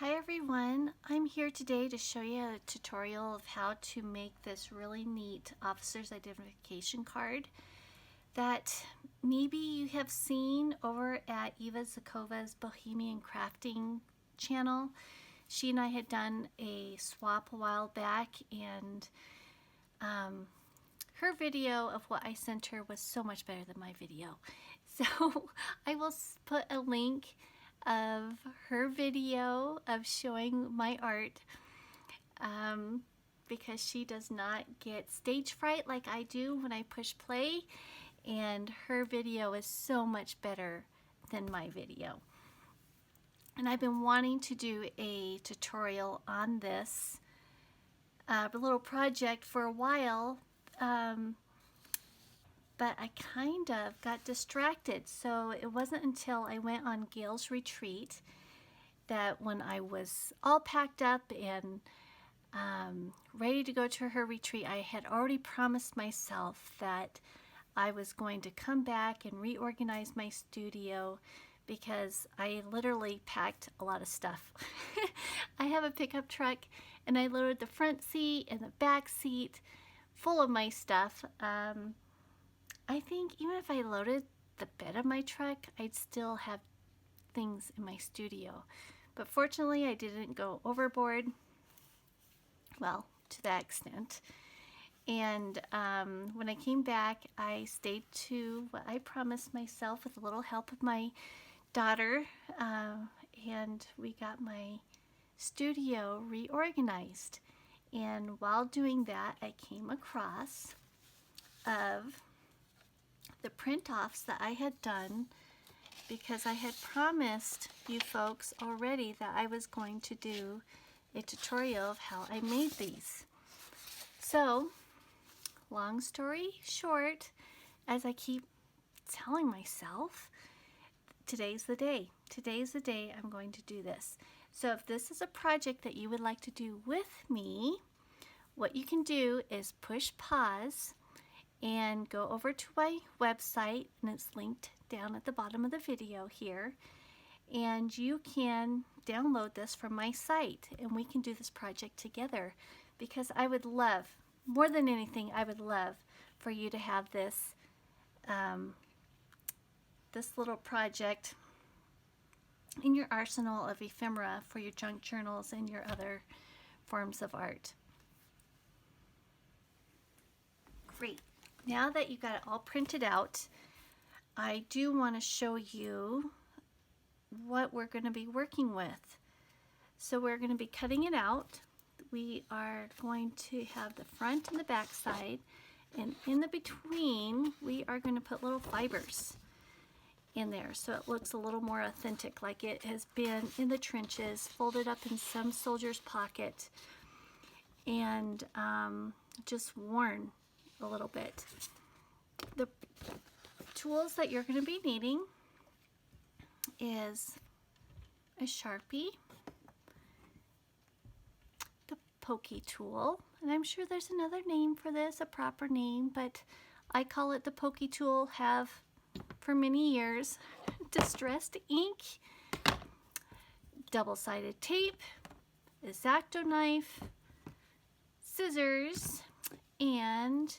Hi everyone, I'm here today to show you a tutorial of how to make this really neat officer's identification card that maybe you have seen over at Eva Zakova's Bohemian Crafting channel. She and I had done a swap a while back, and her video of what I sent her was so much better than my video. So I will put a link of her video of showing my art because she does not get stage fright like I do when I push play, and her video is so much better than my video. And I've been wanting to do a tutorial on this little project for a while, but I kind of got distracted. So it wasn't until I went on Gail's retreat that, when I was all packed up and ready to go to her retreat, I had already promised myself that I was going to come back and reorganize my studio, because I literally packed a lot of stuff. I have a pickup truck, and I loaded the front seat and the back seat full of my stuff. I think even if I loaded the bed of my truck, I'd still have things in my studio. But fortunately, I didn't go overboard, well, to that extent. And when I came back, I stayed to what I promised myself with a little help of my daughter, and we got my studio reorganized. And while doing that, I came across of the print-offs that I had done, because I had promised you folks already that I was going to do a tutorial of how I made these. So, long story short, as I keep telling myself, today's the day. Today's the day I'm going to do this. So if this is a project that you would like to do with me, what you can do is push pause and go over to my website, and it's linked down at the bottom of the video here, and you can download this from my site, and we can do this project together, because I would love, more than anything, I would love for you to have this this little project in your arsenal of ephemera for your junk journals and your other forms of art. Great. Now that you got it all printed out, I do want to show you what we're going to be working with. So we're going to be cutting it out. We are going to have the front and the back side, and in the between we are going to put little fibers in there so it looks a little more authentic, like it has been in the trenches, folded up in some soldier's pocket, and just worn a little bit. The tools that you're going to be needing is a Sharpie, the pokey tool, and I'm sure there's another name for this, a proper name, but I call it the pokey tool, have for many years. Distressed ink, double-sided tape, X-Acto knife, scissors, and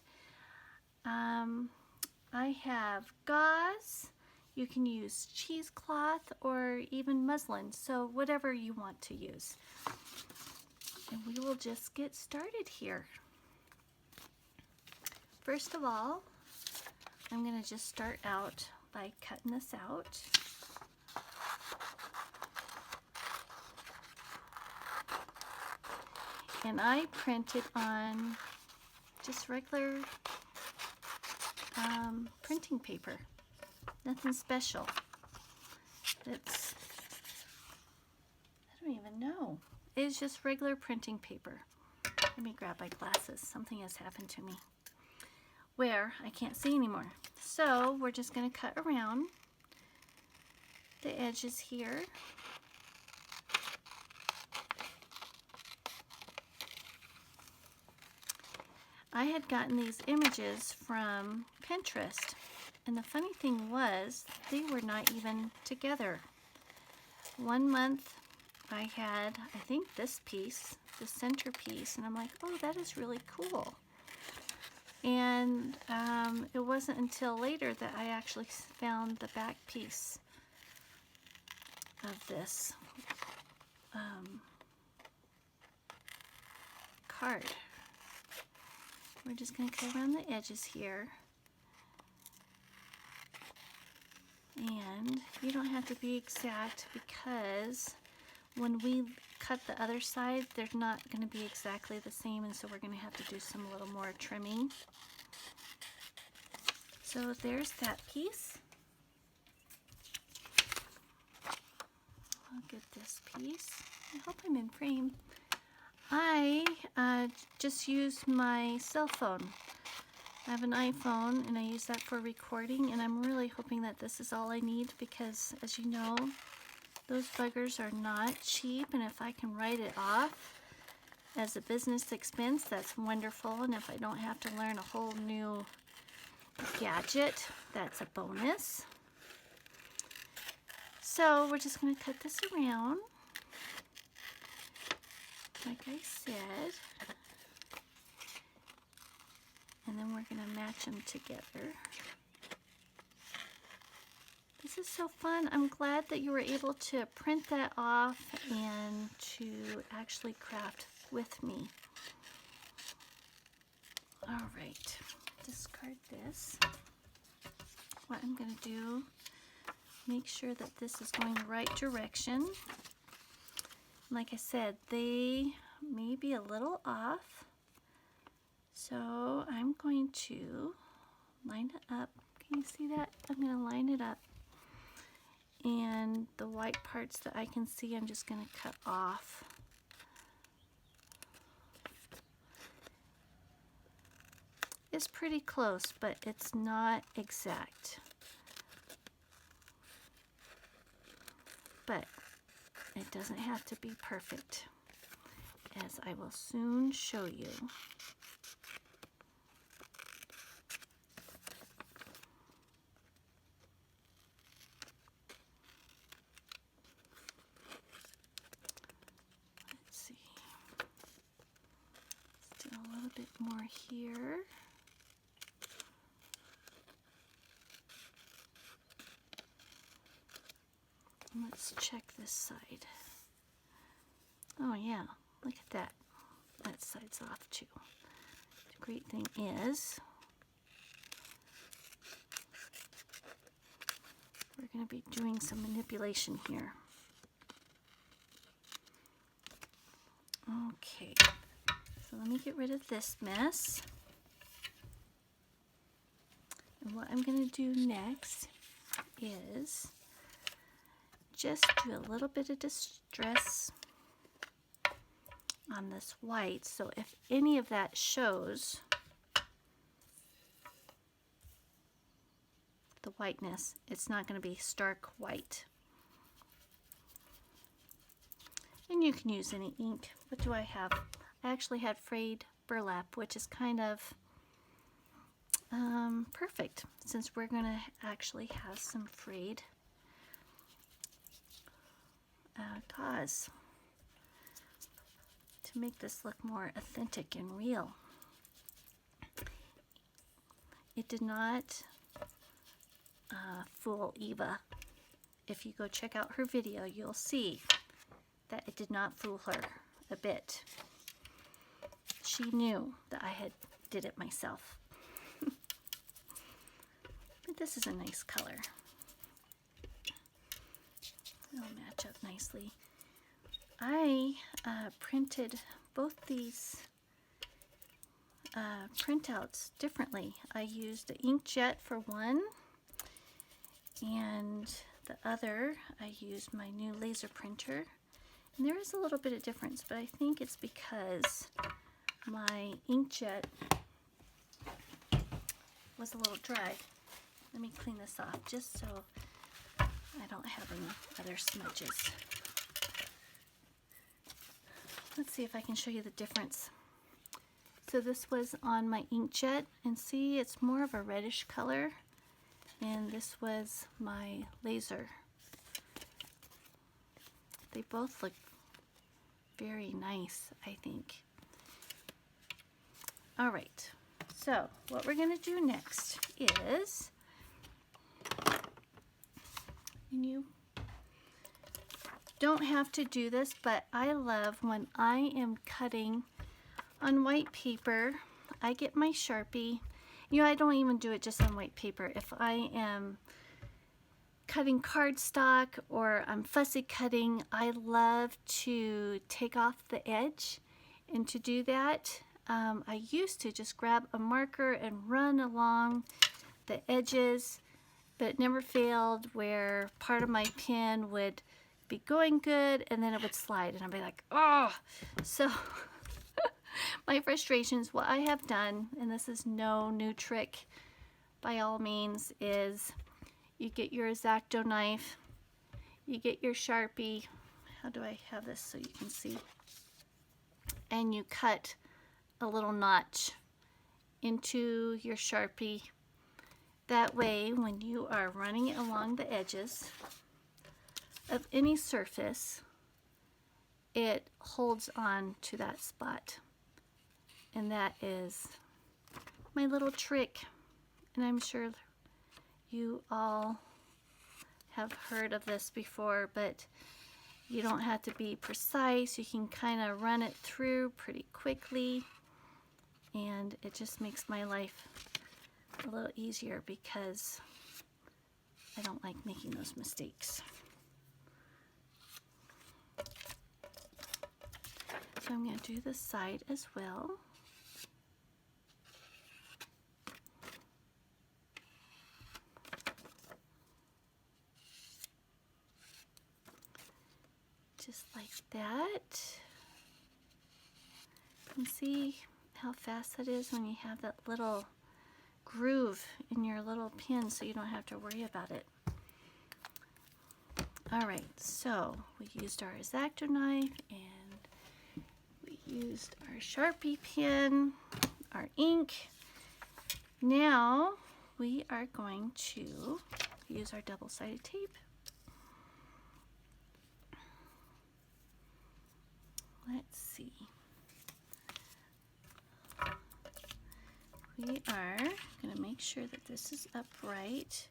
I have gauze. You can use cheesecloth or even muslin, so whatever you want to use. And we will just get started here. First of all, I'm going to just start out by cutting this out. And I printed on just regular printing paper. Nothing special. It's, I don't even know. It's just regular printing paper. Let me grab my glasses. Something has happened to me where I can't see anymore. So we're just going to cut around the edges here. I had gotten these images from Pinterest, and the funny thing was they were not even together. 1 month I had, I think, this piece, the center piece, and I'm like, oh, that is really cool. And it wasn't until later that I actually found the back piece of this card. We're just going to cut around the edges here. And you don't have to be exact because when we cut the other side, they're not going to be exactly the same, and so we're going to have to do some little more trimming. So there's that piece. I'll get this piece. I hope I'm in frame. I just used my cell phone. I have an iPhone and I use that for recording, and I'm really hoping that this is all I need because, as you know, those buggers are not cheap, and if I can write it off as a business expense, that's wonderful. And if I don't have to learn a whole new gadget, that's a bonus. So we're just going to cut this around, like I said. And then we're going to match them together. This is so fun. I'm glad that you were able to print that off and to actually craft with me. All right, discard this. What I'm going to do, make sure that this is going the right direction. Like I said, they may be a little off. So I'm going to line it up. Can you see that? I'm going to line it up. And the white parts that I can see, I'm just going to cut off. It's pretty close, but it's not exact. But it doesn't have to be perfect, as I will soon show you. Bit more here. Let's check this side. Oh yeah, look at that. That side's off too. The great thing is we're going to be doing some manipulation here. Okay. So let me get rid of this mess. And what I'm going to do next is just do a little bit of distress on this white. So if any of that shows the whiteness, it's not going to be stark white. And you can use any ink. What do I have? I actually had frayed burlap, which is kind of perfect since we're going to actually have some frayed gauze to make this look more authentic and real. It did not fool Eva. If you go check out her video, you'll see that it did not fool her a bit. She knew that I had did it myself. But this is a nice color. It'll match up nicely. I printed both these printouts differently. I used the inkjet for one, and the other I used my new laser printer. And there is a little bit of difference, but I think it's because my inkjet was a little dry. Let me clean this off just so I don't have any other smudges. Let's see if I can show you the difference. So this was on my inkjet, and see, it's more of a reddish color, and this was my laser. They both look very nice, I think. All right, so what we're going to do next is, and you don't have to do this, but I love when I am cutting on white paper, I get my Sharpie. You know, I don't even do it just on white paper. If I am cutting cardstock or I'm fussy cutting, I love to take off the edge. And to do that, I used to just grab a marker and run along the edges, but it never failed where part of my pen would be going good and then it would slide and I'd be like, oh. So my frustrations, what I have done, and this is no new trick by all means, is you get your X-Acto knife, you get your Sharpie, how do I have this so you can see, and you cut a little notch into your Sharpie. That way, when you are running it along the edges of any surface, it holds on to that spot. And that is my little trick. And I'm sure you all have heard of this before, but you don't have to be precise. You can kind of run it through pretty quickly. And it just makes my life a little easier because I don't like making those mistakes. So I'm going to do this side as well. Just like that. You can see how fast that is when you have that little groove in your little pin, so you don't have to worry about it. Alright, so we used our X-Acto knife and we used our Sharpie pen, our ink. Now we are going to use our double-sided tape. Let's see. We are going to make sure that this is upright.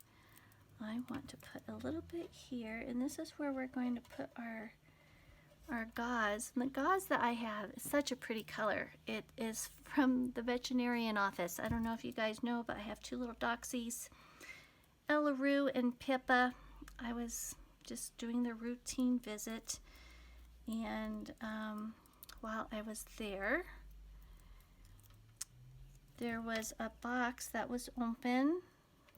I want to put a little bit here, and this is where we're going to put our gauze. And the gauze that I have is such a pretty color. It is from the veterinarian office. I don't know if you guys know, but I have two little doxies, Ellaroo and Pippa. I was just doing the routine visit, and while I was there, there was a box that was open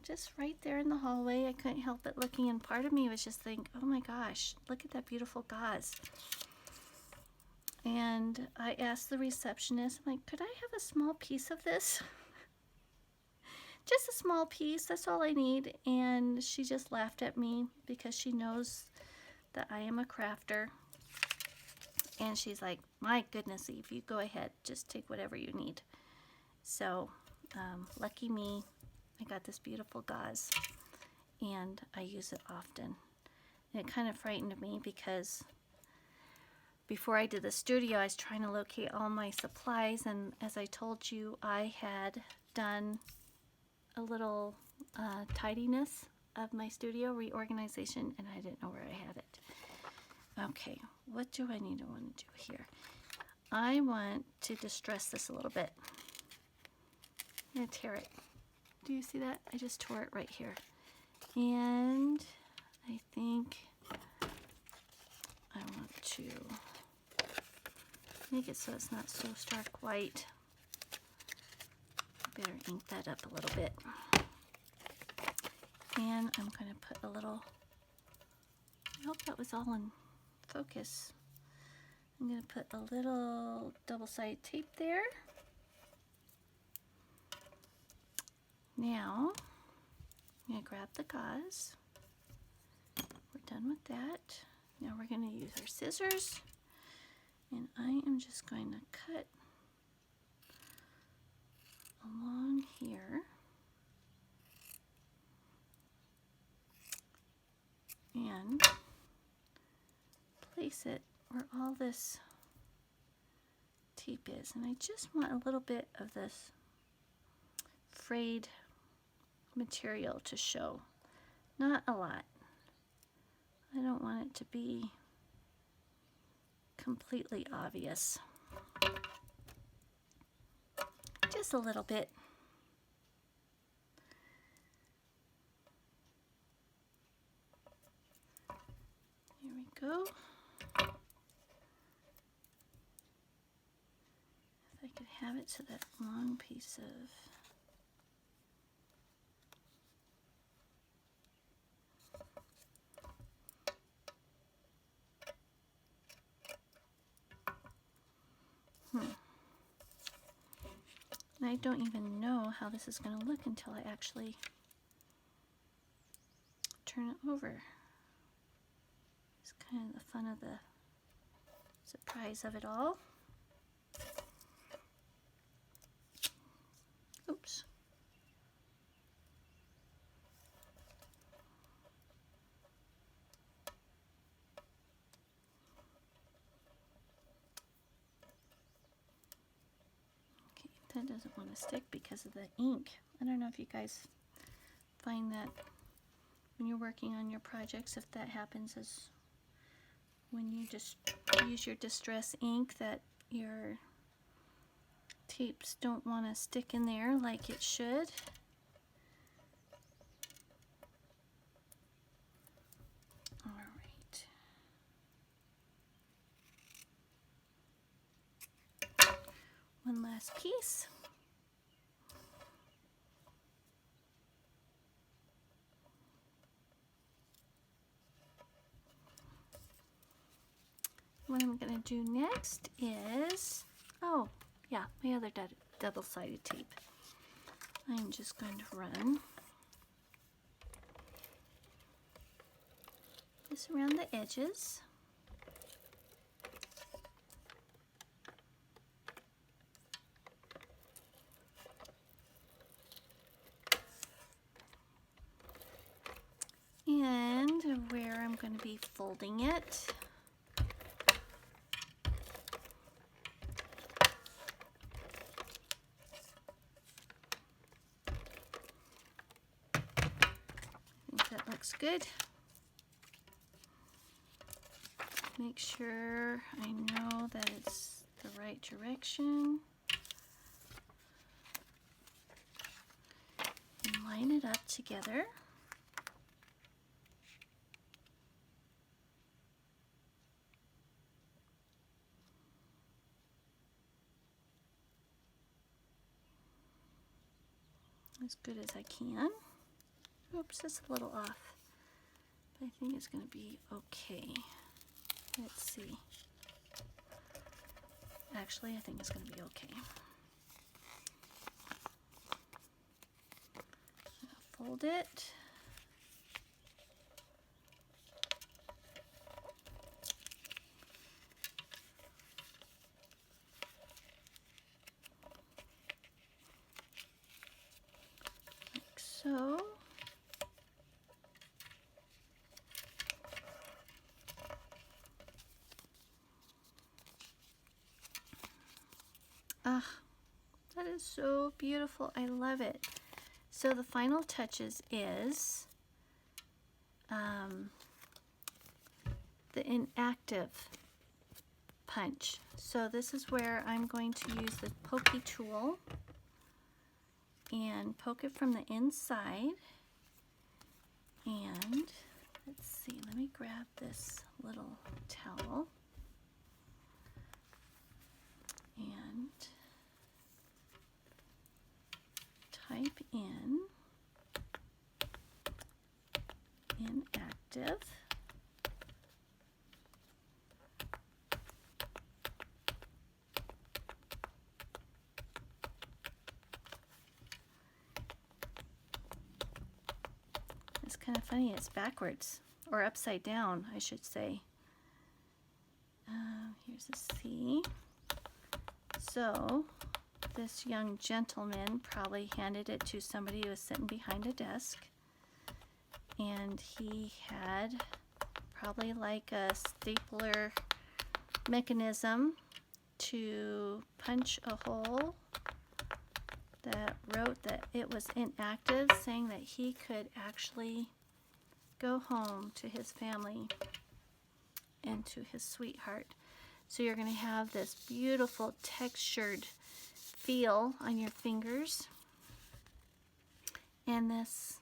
just right there in the hallway. I couldn't help but looking, and part of me was just thinking, oh my gosh, look at that beautiful gauze. And I asked the receptionist, I'm like, could I have a small piece of this? Just a small piece, that's all I need. And she just laughed at me because she knows that I am a crafter. And she's like, my goodness, Eve, you go ahead, just take whatever you need. So, lucky me, I got this beautiful gauze, and I use it often. And it kind of frightened me because before I did the studio, I was trying to locate all my supplies, and as I told you, I had done a little tidiness of my studio reorganization, and I didn't know where I had it. Okay, what do I need to want to do here? I want to distress this a little bit. I'm going to tear it. Do you see that? I just tore it right here. And I think I want to make it so it's not so stark white. Better ink that up a little bit. And I'm going to put a little, I hope that was all in focus. I'm going to put a little double-sided tape there. Now, I'm going to grab the gauze. We're done with that. Now we're going to use our scissors, and I am just going to cut along here. And place it where all this tape is, and I just want a little bit of this frayed material to show. Not a lot. I don't want it to be completely obvious. Just a little bit. Here we go. If I could have it to that long piece of I don't even know how this is going to look until I actually turn it over. It's kind of the fun of the surprise of it all. Oops. That doesn't want to stick because of the ink. I don't know if you guys find that when you're working on your projects, if that happens, as when you just use your distress ink, that your tapes don't want to stick in there like it should. All right. One last piece. What I'm going to do next is, oh yeah, my other double-sided tape. I'm just going to run this around the edges. And where I'm going to be folding it, I think that looks good. Make sure I know that it's the right direction. And line it up together. As good as I can. Oops, that's a little off. But I think it's going to be okay. Let's see. Actually, I think it's going to be okay. I'll fold it. Like so. Ah, that is so beautiful. I love it. So the final touches is the inactive punch. So this is where I'm going to use the pokey tool and poke it from the inside. And let's see, let me grab this little towel and type in inactive. It's kind of funny, it's backwards, or upside down, I should say. Here's a C. So this young gentleman probably handed it to somebody who was sitting behind a desk, and he had probably like a stapler mechanism to punch a hole that wrote that it was inactive, saying that he could actually go home to his family and to his sweetheart. So you're going to have this beautiful textured feel on your fingers. And this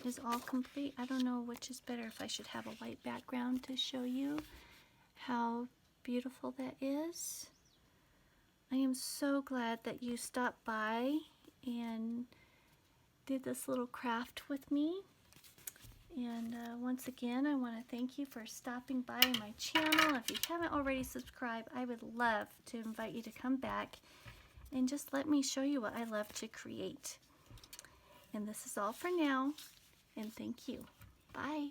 is all complete. I don't know which is better, if I should have a white background to show you how beautiful that is. I am so glad that you stopped by and did this little craft with me. And once again, I want to thank you for stopping by my channel. If you haven't already subscribed, I would love to invite you to come back and just let me show you what I love to create. And this is all for now, and thank you. Bye.